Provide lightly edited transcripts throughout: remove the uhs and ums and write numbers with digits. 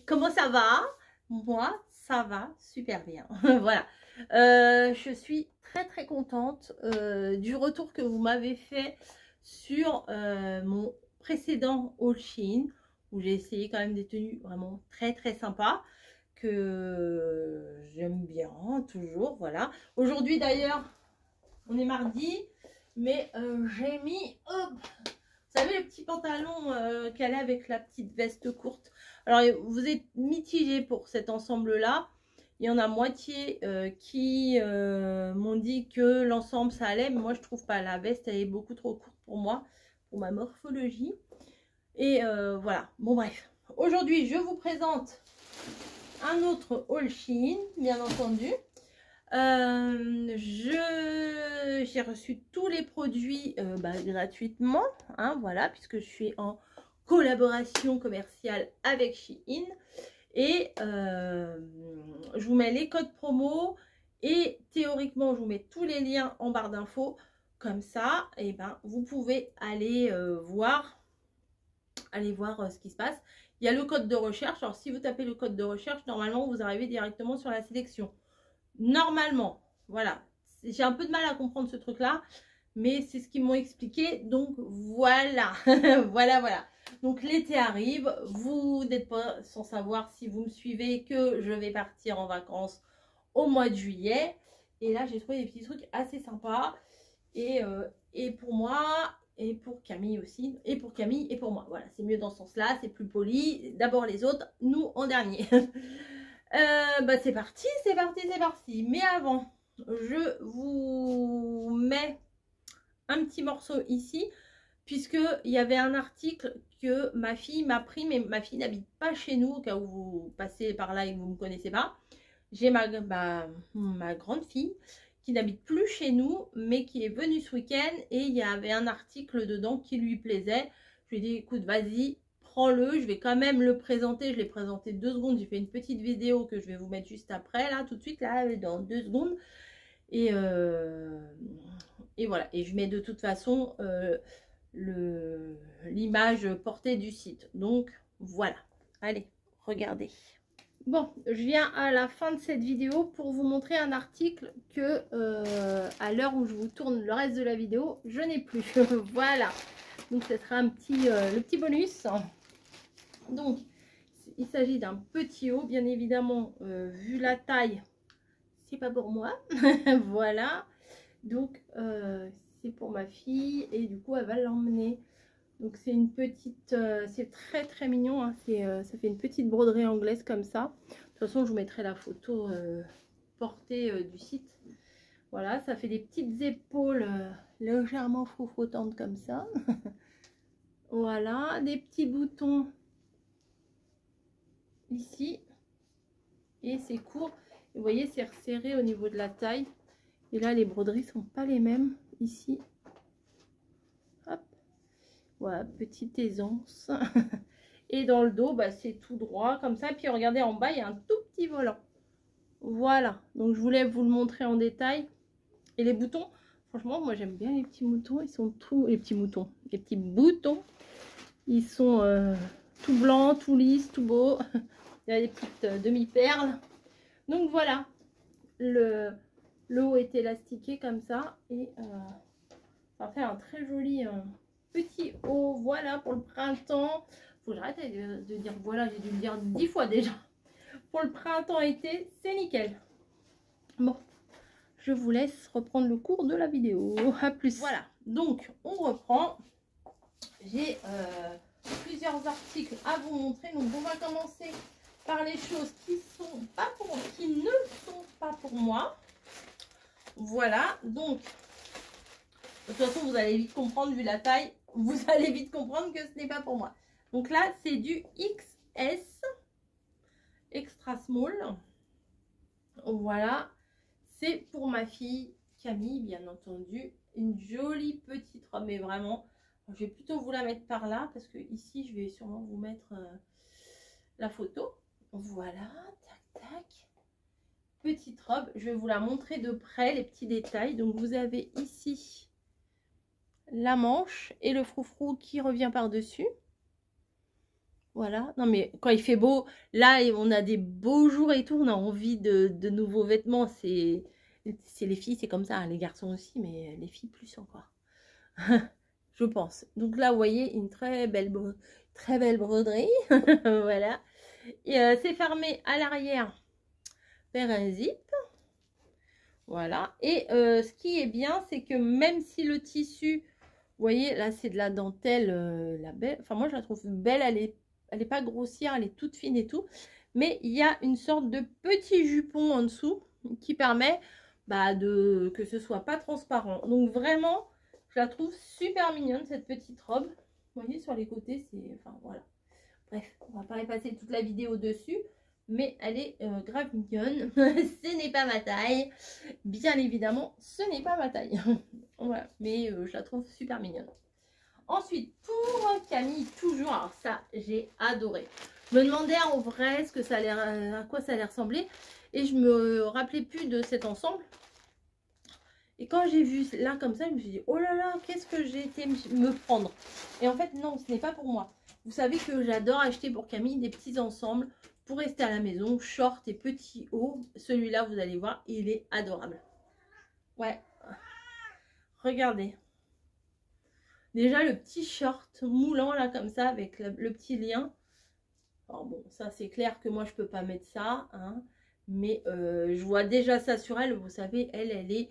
Comment ça va? Moi, ça va super bien. Voilà. Je suis très contente du retour que vous m'avez fait sur mon précédent haul Shein, où j'ai essayé quand même des tenues vraiment très sympas que j'aime bien toujours. Voilà. Aujourd'hui d'ailleurs, on est mardi, mais j'ai mis, hop, vous savez, le petit pantalon qu'elle a avec la petite veste courte. Alors, vous êtes mitigé pour cet ensemble-là. Il y en a moitié qui m'ont dit que l'ensemble, ça allait. Mais moi, je trouve pas. La veste, elle est beaucoup trop courte pour moi, pour ma morphologie. Et voilà. Bon, bref. Aujourd'hui, je vous présente un autre haul Shein, bien entendu. J'ai reçu tous les produits gratuitement, hein, voilà, puisque je suis en collaboration commerciale avec Shein. Et je vous mets les codes promo et théoriquement, je vous mets tous les liens en barre d'infos. Comme ça, et ben, vous pouvez aller voir ce qui se passe. Il y a le code de recherche. Alors, si vous tapez le code de recherche, normalement, vous arrivez directement sur la sélection. Normalement, voilà. J'ai un peu de mal à comprendre ce truc-là, mais c'est ce qu'ils m'ont expliqué. Donc, voilà. voilà. Donc, l'été arrive. Vous n'êtes pas sans savoir, si vous me suivez, que je vais partir en vacances au mois de juillet. Et là, j'ai trouvé des petits trucs assez sympas. Et pour moi, et pour Camille aussi. Et pour Camille et pour moi. Voilà, c'est mieux dans ce sens-là. C'est plus poli. D'abord les autres, nous en dernier. C'est parti. Mais avant, je vous mets un petit morceau ici, puisque il y avait un article que ma fille m'a pris, mais ma fille n'habite pas chez nous, au cas où vous passez par là et que vous ne me connaissez pas. J'ai ma grande fille qui n'habite plus chez nous, mais qui est venue ce week-end, et il y avait un article dedans qui lui plaisait. Je lui ai dit, écoute, vas-y, prends-le, je vais quand même le présenter. Je l'ai présenté 2 secondes, j'ai fait une petite vidéo que je vais vous mettre juste après, là, tout de suite, là, dans 2 secondes. Et voilà, et je mets de toute façon l'image portée du site. Donc, voilà. Allez, regardez. Bon, je viens à la fin de cette vidéo pour vous montrer un article que, à l'heure où je vous tourne le reste de la vidéo, je n'ai plus. Voilà. Donc, ce sera le petit bonus. Donc, il s'agit d'un petit haut, bien évidemment, vu la taille, c'est pas pour moi. Voilà. Donc, c'est pour ma fille et du coup, elle va l'emmener. Donc, c'est une petite, c'est très mignon, hein. Ça fait une petite broderie anglaise comme ça. De toute façon, je vous mettrai la photo portée du site. Voilà, ça fait des petites épaules légèrement froufroutantes comme ça. Voilà, des petits boutons ici. Et c'est court. Et vous voyez, c'est resserré au niveau de la taille. Et là, les broderies sont pas les mêmes ici. Hop. Voilà, petite aisance. Et dans le dos, c'est tout droit comme ça. Puis regardez, en bas, il y a un tout petit volant. Voilà. Donc, je voulais vous le montrer en détail. Et les boutons, franchement, moi, j'aime bien les petits moutons. Ils sont tout... Les petits moutons. Les petits boutons. Ils sont tout blancs, tout lisses, tout beaux. Il y a des petites demi-perles. Donc, voilà. Le haut est élastiqué comme ça. Et ça fait un très joli petit haut. Voilà, pour le printemps. Faut que j'arrête de dire voilà, j'ai dû le dire 10 fois déjà. Pour le printemps-été, c'est nickel. Bon, je vous laisse reprendre le cours de la vidéo. À plus. Voilà, donc on reprend. J'ai plusieurs articles à vous montrer. Donc on va commencer par les choses qui ne sont pas pour moi. Voilà, donc de toute façon vous allez vite comprendre, vu la taille, vous allez vite comprendre que ce n'est pas pour moi. Donc là, c'est du XS, extra small. Voilà, c'est pour ma fille Camille, bien entendu. Une jolie petite robe, mais vraiment, je vais plutôt vous la mettre par là, parce que ici, je vais sûrement vous mettre la photo. Voilà, tac. Petite robe, je vais vous la montrer de près, les petits détails. Donc, vous avez ici la manche et le froufrou qui revient par-dessus. Voilà. Non, mais quand il fait beau, là, on a des beaux jours et tout, on a envie de nouveaux vêtements. C'est les filles, c'est comme ça, hein, les garçons aussi, mais les filles plus encore. Je pense. Donc là, vous voyez, une très belle broderie. Voilà. Et c'est fermé à l'arrière vers un zip. Voilà. Et ce qui est bien, c'est que même si le tissu, vous voyez, là, c'est de la dentelle, la belle. Enfin, moi, je la trouve belle. Elle est pas grossière, elle est toute fine et tout. Mais il y a une sorte de petit jupon en dessous qui permet bah, que ce soit pas transparent. Donc, vraiment, je la trouve super mignonne, cette petite robe. Vous voyez, sur les côtés, c'est... Enfin, voilà. Bref, on va pas y passer toute la vidéo dessus. Mais elle est grave mignonne. Ce n'est pas ma taille. Bien évidemment, ce n'est pas ma taille. Voilà, mais je la trouve super mignonne. Ensuite, pour Camille, toujours, alors ça, j'ai adoré. Je me demandais en vrai ce que ça allait, à quoi ça allait ressembler. Et je me rappelais plus de cet ensemble. Et quand j'ai vu là comme ça, je me suis dit, oh là là, qu'est-ce que j'ai été me prendre. Et en fait, non, ce n'est pas pour moi. Vous savez que j'adore acheter pour Camille des petits ensembles pour rester à la maison, short et petits hauts. Celui-là, vous allez voir, il est adorable. Ouais. Regardez. Déjà, le petit short moulant, là, comme ça, avec le petit lien. Alors bon, ça, c'est clair que moi, je peux pas mettre ça. Hein, mais je vois déjà ça sur elle. Vous savez, elle est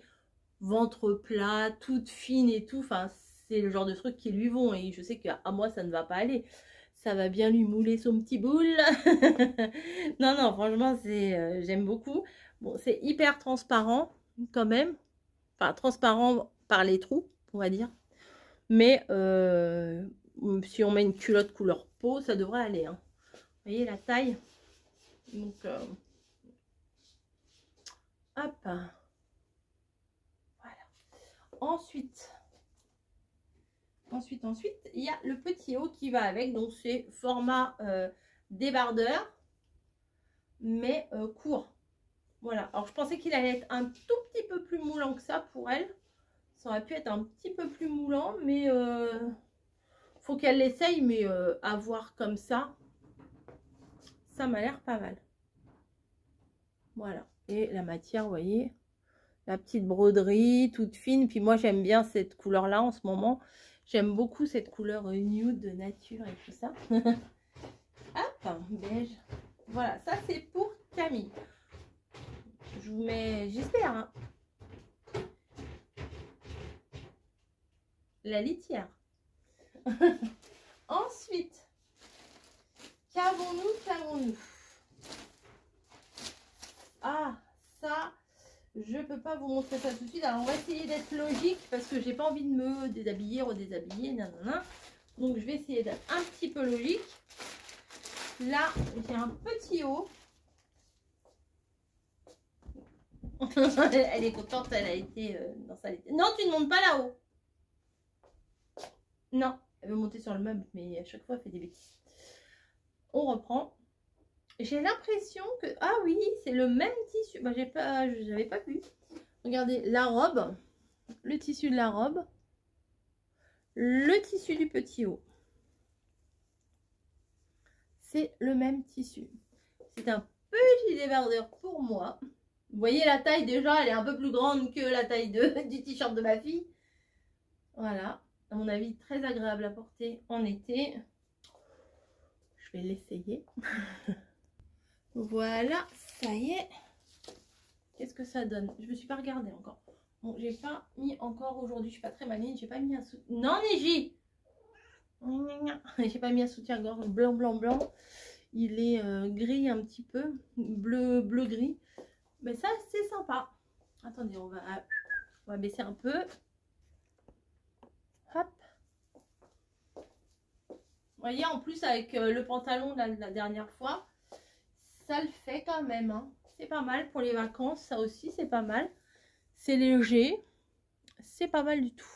ventre plat, toute fine et tout. Enfin, c'est le genre de trucs qui lui vont. Et je sais qu'à moi, ça ne va pas aller. Ça va bien lui mouler son petit boule. Non, non, franchement, c'est j'aime beaucoup. Bon, c'est hyper transparent quand même. Enfin, transparent par les trous, on va dire. Mais si on met une culotte couleur peau, ça devrait aller. Hein. Vous voyez la taille. Donc, hop. Voilà. Ensuite, il y a le petit haut qui va avec. Donc, c'est format débardeur, mais court. Voilà. Alors, je pensais qu'il allait être un tout petit peu plus moulant que ça pour elle. Ça aurait pu être un petit peu plus moulant, mais faut qu'elle l'essaye. Mais à voir comme ça m'a l'air pas mal. Voilà. Et la matière, vous voyez, la petite broderie toute fine. Puis moi, j'aime bien cette couleur-là en ce moment. J'aime beaucoup cette couleur nude de nature et tout ça. Hop, beige. Voilà, ça c'est pour Camille. Je vous mets, j'espère, hein, la litière. Ensuite, qu'avons-nous? Ah, ça, je peux pas vous montrer ça tout de suite. Alors, on va essayer d'être logique parce que j'ai pas envie de me déshabiller, redéshabiller, nanana. Donc, je vais essayer d'être un petit peu logique. Là, j'ai un petit haut. Elle est contente, elle a été dans sa litière. Non, tu ne montes pas là-haut. Non, elle veut monter sur le meuble, mais à chaque fois, elle fait des bêtises. On reprend. J'ai l'impression que... Ah oui, c'est le même tissu. Bah, j'avais pas vu. Regardez, la robe. Le tissu de la robe. Le tissu du petit haut. C'est le même tissu. C'est un petit débardeur pour moi. Vous voyez la taille déjà, elle est un peu plus grande que la taille du t-shirt de ma fille. Voilà. À mon avis, très agréable à porter en été. Je vais l'essayer. Voilà, ça y est. Qu'est-ce que ça donne? Je me suis pas regardée encore. Bon, j'ai pas mis encore aujourd'hui, je suis pas très maligne, j'ai pas mis un soutien. Non, Niji! J'ai pas mis un soutien-gorge blanc, blanc, blanc. Il est gris un petit peu, bleu, bleu, gris. Mais ça, c'est sympa. Attendez, on va baisser un peu. Hop. Vous voyez, en plus, avec le pantalon de la dernière fois, ça le fait quand même. Hein. C'est pas mal pour les vacances. Ça aussi, c'est pas mal. C'est léger. C'est pas mal du tout.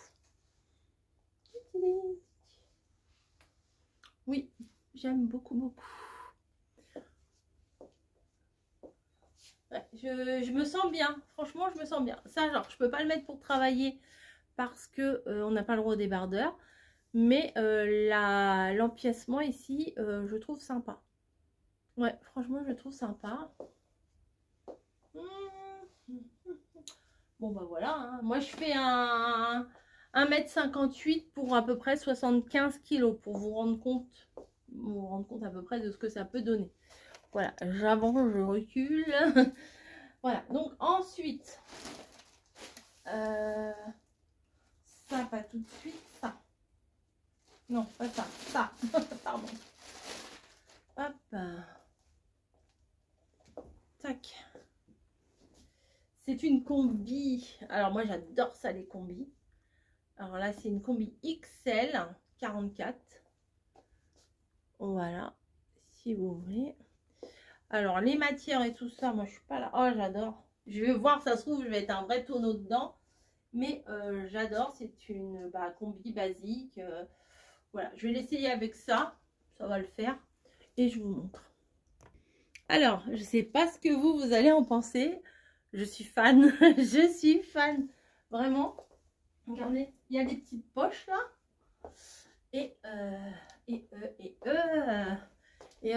Oui, j'aime beaucoup, beaucoup. Ouais, je me sens bien. Franchement, je me sens bien. Ça, genre, je peux pas le mettre pour travailler parce que on n'a pas le droit au débardeur. Mais l'empiècement ici, je trouve sympa. Ouais, franchement, je trouve sympa. Bon, bah voilà. Hein. Moi, je fais un 1,58 m pour à peu près 75 kg pour vous rendre compte à peu près de ce que ça peut donner. Voilà, j'avance, je recule. Voilà, donc ensuite, ça, pas tout de suite, ça. Non, pas ça, ça, pardon. Hop. Tac. C'est une combi. Alors moi, j'adore ça, les combis. Alors là, c'est une combi XL 44. Voilà, si vous voulez. Alors, les matières et tout ça, moi, je suis pas là. Oh, j'adore. Je vais voir, ça se trouve, je vais être un vrai tonneau dedans. Mais j'adore. C'est une combi basique. Voilà, je vais l'essayer avec ça. Ça va le faire. Et je vous montre. Alors, je sais pas ce que vous allez en penser. Je suis fan. Je suis fan. Vraiment. Regardez, il y a des petites poches là. Et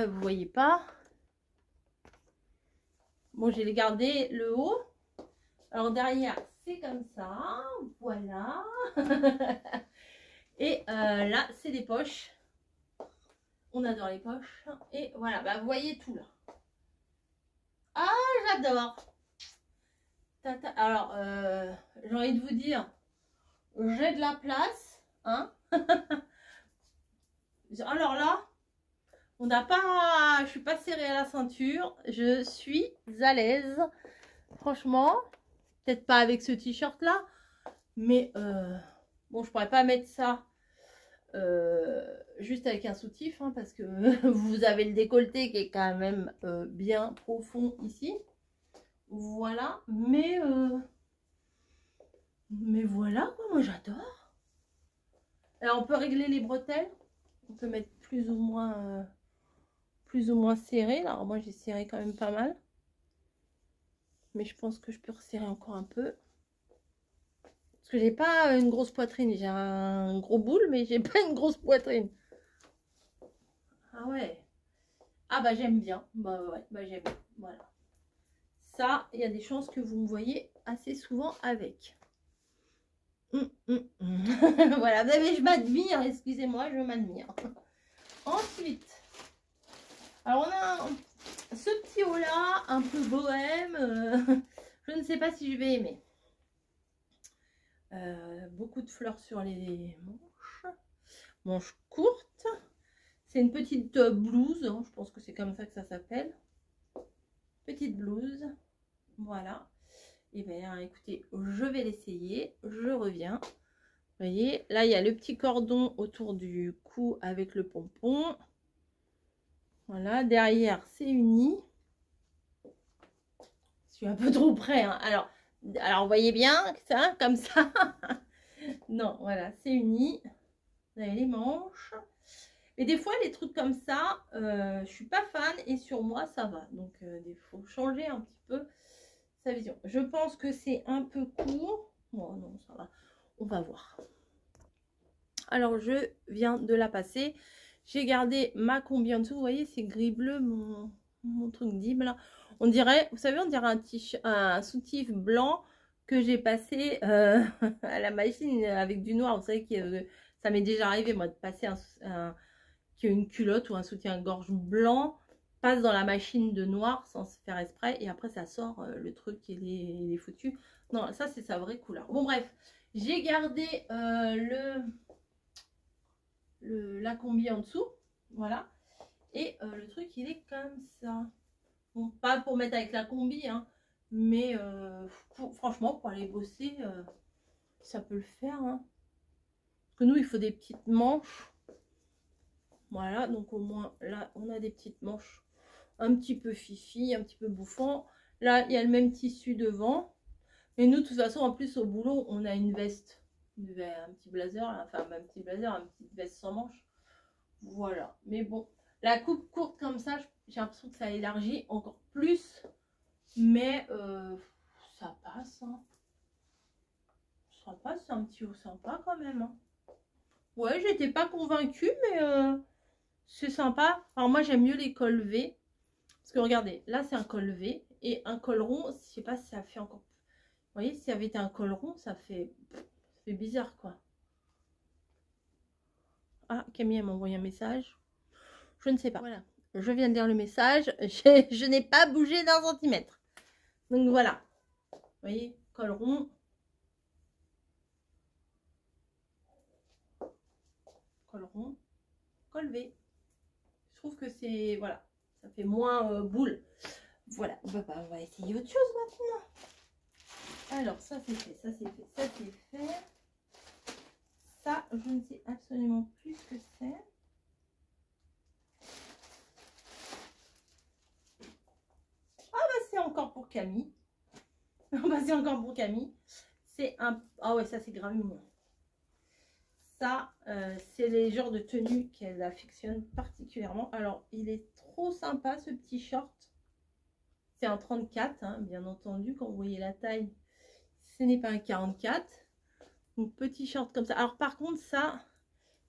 vous voyez pas. Bon, j'ai gardé le haut. Alors derrière, c'est comme ça. Voilà. Et là, c'est des poches. On adore les poches. Et voilà, bah, vous voyez tout là. Ah, j'adore. Alors, j'ai envie de vous dire, j'ai de la place. Hein. Alors là, on n'a pas, je suis pas serrée à la ceinture, je suis à l'aise, franchement. Peut-être pas avec ce t-shirt là, mais bon, je pourrais pas mettre ça juste avec un soutif, hein, parce que vous avez le décolleté qui est quand même bien profond ici. Voilà, mais voilà quoi, moi j'adore. Alors on peut régler les bretelles, on peut mettre plus ou moins serré. Alors moi j'ai serré quand même pas mal, mais je pense que je peux resserrer encore un peu parce que j'ai pas une grosse poitrine. J'ai un gros boule, mais j'ai pas une grosse poitrine. Ah ouais, ah bah j'aime bien. Bah ouais, bah j'aime. Voilà, ça il y a des chances que vous me voyez assez souvent avec. Voilà, mais je m'admire, excusez-moi, je m'admire. Ensuite, alors on a ce petit haut là, un peu bohème, je ne sais pas si je vais aimer. Beaucoup de fleurs sur les manches courtes. C'est une petite blouse, hein, je pense que c'est comme ça que ça s'appelle. Petite blouse, voilà. Et bien écoutez, je vais l'essayer, je reviens. Vous voyez, là il y a le petit cordon autour du cou avec le pompon. Voilà, derrière c'est uni. Je suis un peu trop près, hein. Alors vous voyez bien ça, comme ça. Non, voilà, c'est uni. Vous avez les manches. Et des fois, les trucs comme ça, je suis pas fan et sur moi, ça va. Donc, il faut changer un petit peu sa vision. Je pense que c'est un peu court. Bon, non, ça va. On va voir. Alors, je viens de la passer. J'ai gardé ma combi en dessous. Vous voyez, c'est gris-bleu, mon truc d'hymne là. On dirait, vous savez, on dirait un soutif blanc que j'ai passé à la machine avec du noir. Vous savez que ça m'est déjà arrivé, moi, de passer une culotte ou un soutien-gorge blanc passe dans la machine de noir sans se faire exprès et après ça sort le truc il est foutu. Non, ça c'est sa vraie couleur. Bon bref, j'ai gardé la combi en dessous, voilà, et le truc il est comme ça. Bon, pas pour mettre avec la combi, hein, mais franchement pour aller bosser, ça peut le faire, hein. Parce que nous il faut des petites manches. Voilà, donc au moins là on a des petites manches un petit peu fifi, un petit peu bouffant. Là il y a le même tissu devant. Et nous de toute façon en plus au boulot on a une veste, un petit blazer, enfin un petit blazer, une petite veste sans manches. Voilà, mais bon, la coupe courte comme ça, j'ai l'impression que ça élargit encore plus. Mais ça passe, hein. Ça passe, c'est un petit haut sympa quand même, hein. Ouais, j'étais pas convaincue, mais c'est sympa. Alors moi, j'aime mieux les cols V. Parce que regardez, là, c'est un col V. Et un col rond, je sais pas si ça fait encore... Vous voyez, s'il y avait été un col rond, ça fait bizarre, quoi. Ah, Camille m'a envoyé un message. Je ne sais pas. Voilà, je viens de lire le message. Je n'ai pas bougé d'un centimètre. Donc voilà. Vous voyez, col rond. Col rond. Col V. Je trouve que c'est... Voilà. Ça fait moins boule. Voilà. Bah, on va essayer autre chose maintenant. Alors, ça c'est fait. Ça c'est fait. Ça c'est fait. Ça, je ne sais absolument plus ce que c'est. C'est encore pour Camille. C'est encore pour Camille. C'est un... Ah ouais, ça c'est grave mignon. Ça, c'est les genres de tenues qu'elle affectionne particulièrement. Alors, il est trop sympa ce petit short. C'est un 34, hein, bien entendu. Quand vous voyez la taille, ce n'est pas un 44. Donc, petit short comme ça. Alors, par contre, ça,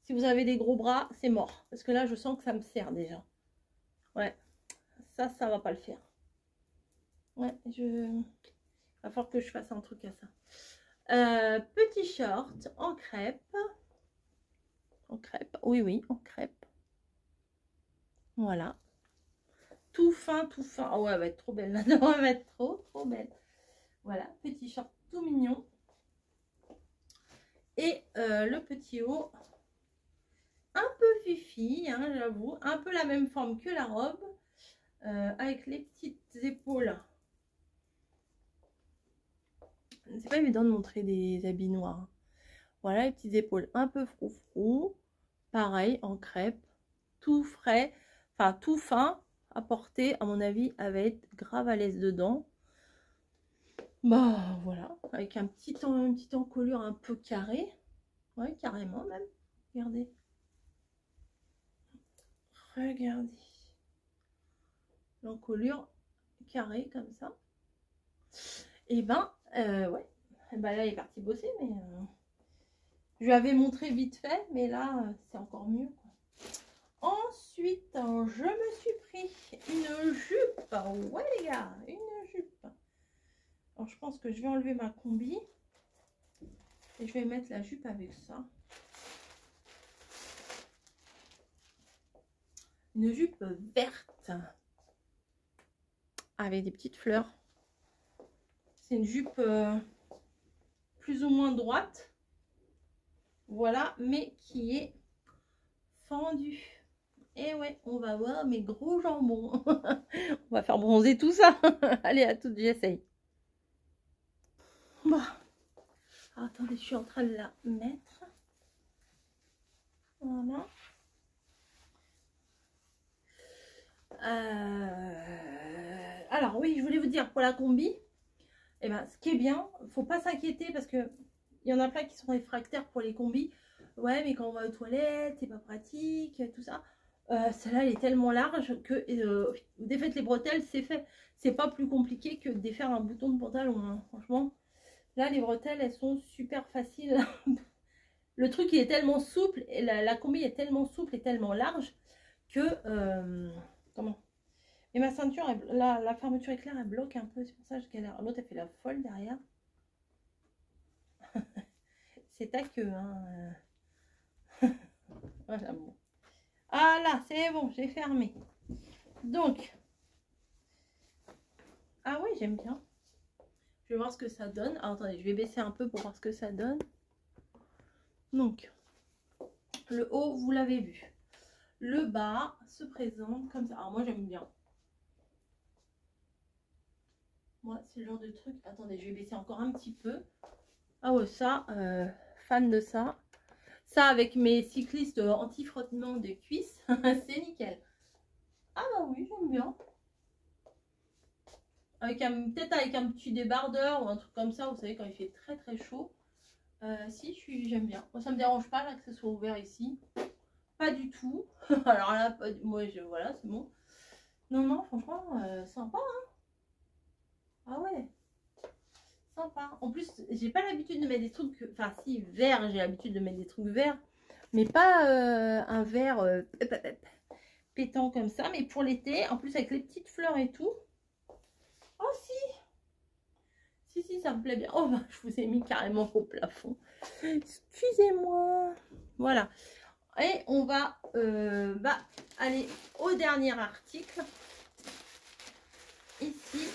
si vous avez des gros bras, c'est mort. Parce que là, je sens que ça me sert déjà. Ouais, ça va pas le faire. Ouais, il va falloir que je fasse un truc à ça. Petit short en crêpe. En crêpe, oui, oui, en crêpe. Voilà. Tout fin, tout fin. Oh ouais, elle va être trop belle là-dedans. Elle va être trop belle. Voilà, petit short tout mignon. Et le petit haut, un peu fifi, hein, j'avoue. Un peu la même forme que la robe. Avec les petites épaules. C'est pas évident de montrer des habits noirs. Voilà, les petites épaules un peu froufrou. Pareil, en crêpe. Tout frais. Enfin, tout fin. À porter, à mon avis, elle va être grave à l'aise dedans. Bah voilà, avec une petite encolure un peu carrée. Ouais, carrément même. Regardez. Regardez. L'encolure carrée comme ça. Et ben, ouais. Et ben là, elle est partie bosser, mais je lui avais montré vite fait, mais là, c'est encore mieux, quoi. Ensuite, je me suis pris une jupe. Ouais, les gars, une jupe. Alors, je pense que je vais enlever ma combi. Et je vais mettre la jupe avec ça. Une jupe verte. Avec des petites fleurs. C'est une jupe plus ou moins droite. Voilà, mais qui est fendue. Et ouais, on va voir mes gros jambons. On va faire bronzer tout ça. Allez, à toutes, j'essaye. Bon. Alors, attendez, je suis en train de la mettre. Voilà. Alors, oui, je voulais vous dire, pour la combi, eh ben, ce qui est bien, faut pas s'inquiéter parce que il y en a plein qui sont réfractaires pour les combis. Ouais, mais quand on va aux toilettes, c'est pas pratique, tout ça. Celle-là, elle est tellement large que vous défaites les bretelles, c'est fait. C'est pas plus compliqué que de défaire un bouton de pantalon, hein. Franchement, là, les bretelles, elles sont super faciles. Le truc, il est tellement souple, et la combi est tellement souple et tellement large que... comment? Et ma ceinture, la fermeture éclair, elle bloque un peu. C'est pour ça que je galère. L'autre, elle fait la folle derrière. C'est ta queue, hein. Voilà, bon. Ah là, c'est bon, j'ai fermé. Donc, ah oui, j'aime bien. Je vais voir ce que ça donne. Alors, attendez, je vais baisser un peu pour voir ce que ça donne. Donc, le haut, vous l'avez vu. Le bas se présente comme ça. Alors, moi, j'aime bien. Moi, c'est le genre de truc... Attendez, je vais baisser encore un petit peu. Ah ouais, ça, fan de ça. Ça, avec mes cyclistes anti-frottement de cuisses, c'est nickel. Ah bah oui, j'aime bien. Peut-être avec un petit débardeur ou un truc comme ça, vous savez, quand il fait très très chaud. Si, j'aime bien. Moi, ça me dérange pas là que ce soit ouvert ici. Pas du tout. Alors là, moi, voilà, c'est bon. Non, non, franchement, sympa, hein. Ah ouais. Sympa. En plus, j'ai pas l'habitude de mettre des trucs... Enfin, si, verts, j'ai l'habitude de mettre des trucs verts. mais pas un vert pétant comme ça, mais pour l'été, en plus avec les petites fleurs et tout. Oh si, ça me plaît bien. Oh, bah, je vous ai mis carrément au plafond. Excusez-moi. Voilà. Et on va aller au dernier article. Ici,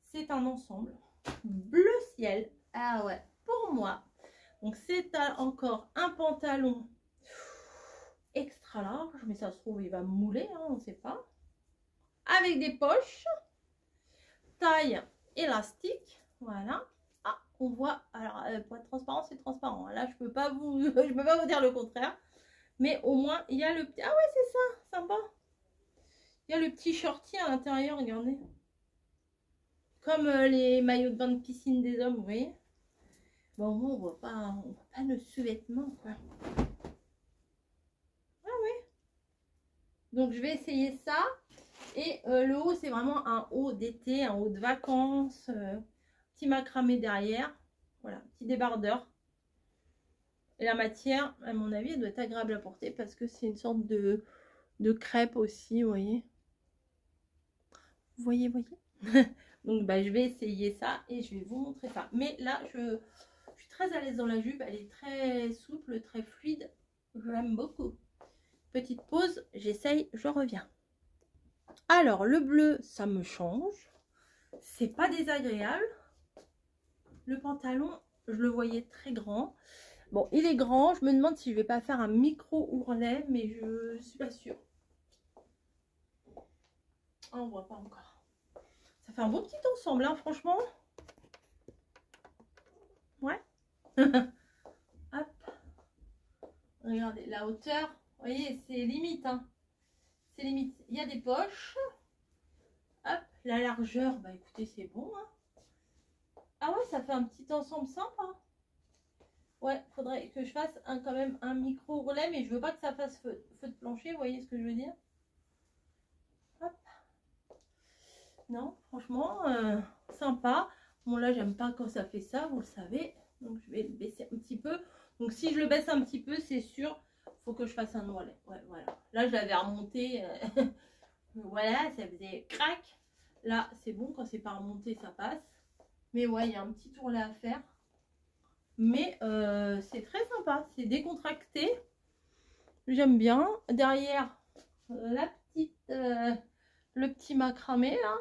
c'est un ensemble bleu ciel. Ah ouais, pour moi. Donc c'est encore un pantalon extra large, mais ça se trouve il va mouler, hein, on ne sait pas. Avec des poches, taille élastique, voilà. Ah, on voit, alors pour être transparent, c'est transparent. Là, je peux pas vous dire le contraire. Mais au moins, il y a le petit... Ah ouais, c'est ça, sympa. Il y a le petit shorty à l'intérieur, regardez. Comme les maillots de bain de piscine des hommes, vous voyez. Bon, au moins, on voit pas le sous-vêtement, quoi. Ah ouais. Donc, je vais essayer ça. Et le haut, c'est vraiment un haut d'été, un haut de vacances. Petit macramé derrière. Voilà, petit débardeur. Et la matière, à mon avis, elle doit être agréable à porter parce que c'est une sorte de crêpe aussi, vous voyez. Vous voyez. Donc, bah, je vais essayer ça et je vais vous montrer ça. Mais là, je suis très à l'aise dans la jupe. Elle est très souple, très fluide. Je l'aime beaucoup. Petite pause, j'essaye, je reviens. Alors, le bleu, ça me change. C'est pas désagréable. Le pantalon, je le voyais très grand. Bon, il est grand. Je me demande si je vais pas faire un micro ourlet, mais je suis pas sûre. Ah, on voit pas encore. Ça fait un beau petit ensemble, hein, franchement. Ouais. Hop. Regardez, la hauteur. Vous voyez, c'est limite, hein. C'est limite. Il y a des poches. Hop, la largeur, bah écoutez, c'est bon, hein. Ah ouais, ça fait un petit ensemble sympa. Ouais, faudrait que je fasse quand même un micro relais, mais je veux pas que ça fasse feu de plancher, vous voyez ce que je veux dire? Hop. Non, franchement, sympa. Bon, là, j'aime pas quand ça fait ça, vous le savez. Donc, je vais le baisser un petit peu. Donc, si je le baisse un petit peu, c'est sûr, faut que je fasse un ourlet. Ouais, voilà. Là, je l'avais remonté. Voilà, ça faisait crac. Là, c'est bon, quand c'est pas remonté, ça passe. Mais ouais, il y a un petit ourlet à faire. Mais c'est très sympa, c'est décontracté. J'aime bien. Derrière, la petite, le petit macramé là.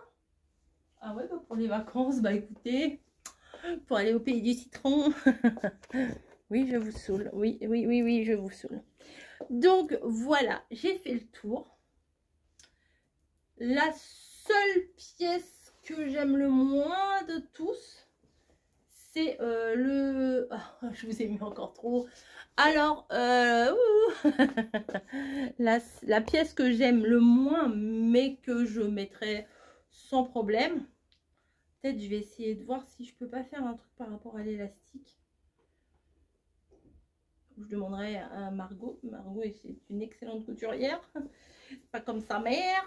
Ah ouais, bah pour les vacances, bah écoutez, pour aller au pays du citron. Oui, je vous saoule. Oui, je vous saoule. Donc voilà, j'ai fait le tour. La seule pièce que j'aime le moins de tous, c'est le... Oh, je vous ai mis encore trop. Alors, la pièce que j'aime le moins, mais que je mettrai sans problème. Peut-être je vais essayer de voir si je peux pas faire un truc par rapport à l'élastique. Je demanderai à Margot. Margot, c'est une excellente couturière. Pas comme sa mère.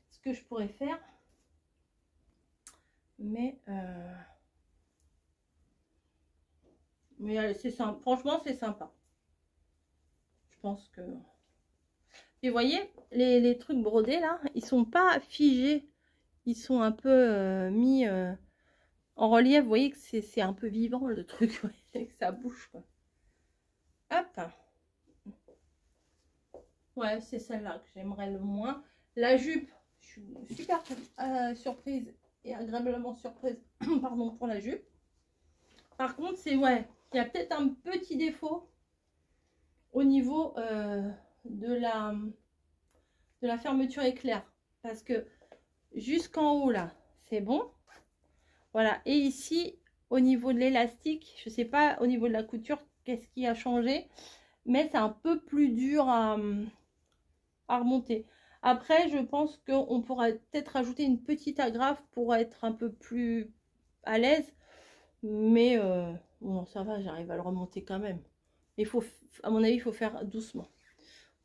Ce que je pourrais faire. Mais c'est sympa. Franchement, c'est sympa. Je pense que... Et vous voyez, les trucs brodés là, ils sont pas figés. Ils sont un peu mis en relief. Vous voyez que c'est un peu vivant le truc. Que ça bouge quoi. Hop. Ouais, c'est celle-là que j'aimerais le moins. La jupe, je suis super surprise et agréablement surprise pardon, pour la jupe. Par contre, c'est ouais, il y a peut-être un petit défaut au niveau de la fermeture éclair. Parce que jusqu'en haut là, c'est bon. Voilà. Et ici, au niveau de l'élastique, je sais pas au niveau de la couture, qu'est-ce qui a changé. Mais c'est un peu plus dur à remonter. Après, je pense qu'on pourra peut-être rajouter une petite agrafe pour être un peu plus à l'aise. Mais bon, ça va, j'arrive à le remonter quand même. Il faut, à mon avis, il faut faire doucement.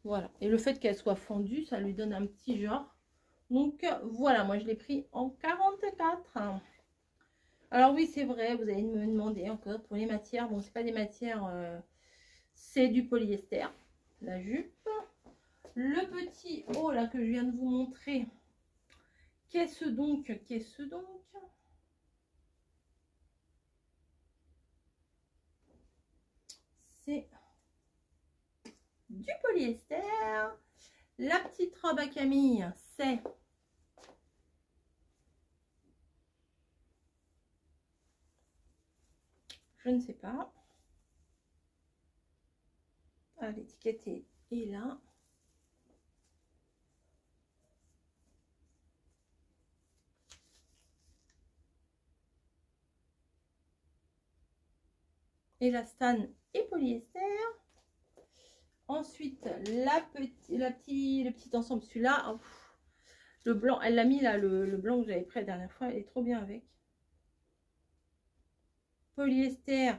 Voilà. Et le fait qu'elle soit fondue, ça lui donne un petit genre. Donc voilà, moi je l'ai pris en 44. Alors oui, c'est vrai, vous allez me demander encore pour les matières. Bon, c'est pas des matières, c'est du polyester, la jupe. Le petit haut là que je viens de vous montrer, qu'est-ce donc? Qu'est-ce donc? C'est du polyester. La petite robe à Camille, c'est je ne sais pas. Ah, l'étiquette est là. Élastane et polyester. Ensuite, le petit ensemble, celui-là, oh, le blanc, elle l'a mis là, le blanc que j'avais pris la dernière fois, elle est trop bien avec. Polyester,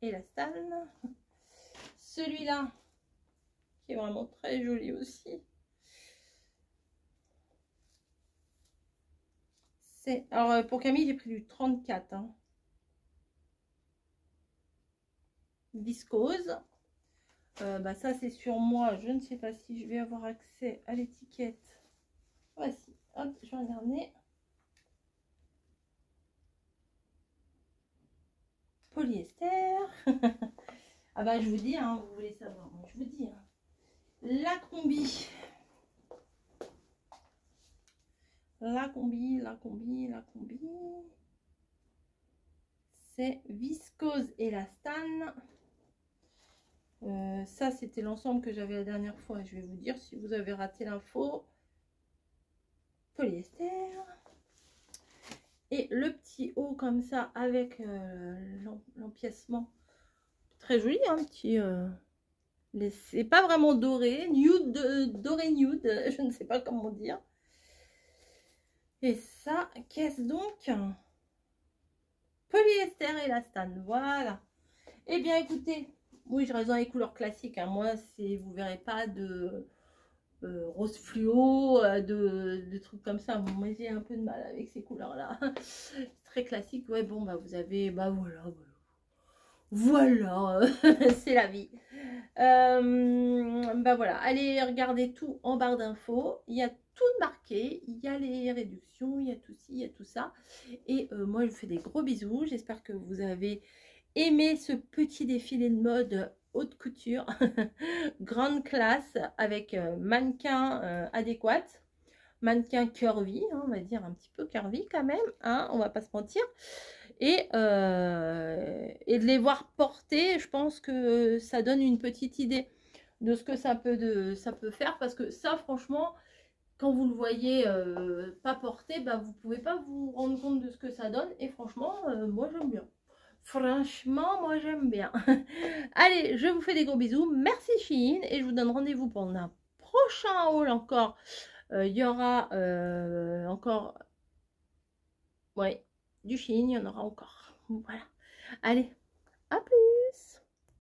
élastane. Celui-là, qui est vraiment très joli aussi. Alors, pour Camille, j'ai pris du 34. Hein. Viscose. Bah, ça, c'est sur moi. Je ne sais pas si je vais avoir accès à l'étiquette. Voici. Hop, je vais regarder. Polyester. Ah bah, je vous dis, hein, vous voulez savoir. Je vous dis. Hein. La combi. La combi. C'est viscose élastane. Ça, c'était l'ensemble que j'avais la dernière fois. Je vais vous dire si vous avez raté l'info. Polyester. Et le petit haut comme ça avec l'empiècement. Très joli, hein, petit... c'est pas vraiment doré. Nude, doré nude. Je ne sais pas comment dire. Et ça, qu'est-ce donc? Polyester élastane. Voilà. Eh bien, écoutez... Oui, je reste dans les couleurs classiques. Hein. Moi, vous verrez pas de rose fluo, de trucs comme ça. Bon, moi, j'ai un peu de mal avec ces couleurs-là. Très classique. Ouais, bon, bah, vous avez... Bah, voilà. C'est la vie. Bah, voilà. Allez regarder tout en barre d'infos. Il y a tout marqué. Il y a les réductions. Il y a tout ci, il y a tout ça. Et moi, je vous fais des gros bisous. J'espère que vous avez... aimez ce petit défilé de mode haute couture, grande classe, avec mannequin adéquat, mannequin curvy, hein, on va dire un petit peu curvy quand même, hein, on va pas se mentir, et de les voir porter, je pense que ça donne une petite idée de ce que ça peut faire, parce que ça franchement, quand vous le voyez pas porter, bah, vous pouvez pas vous rendre compte de ce que ça donne, et franchement, moi j'aime bien. Franchement, moi j'aime bien. Allez, je vous fais des gros bisous. Merci Shein et je vous donne rendez-vous pour un prochain haul encore. Il y aura encore... Ouais, du Shein, il y en aura encore. Voilà. Allez, à plus.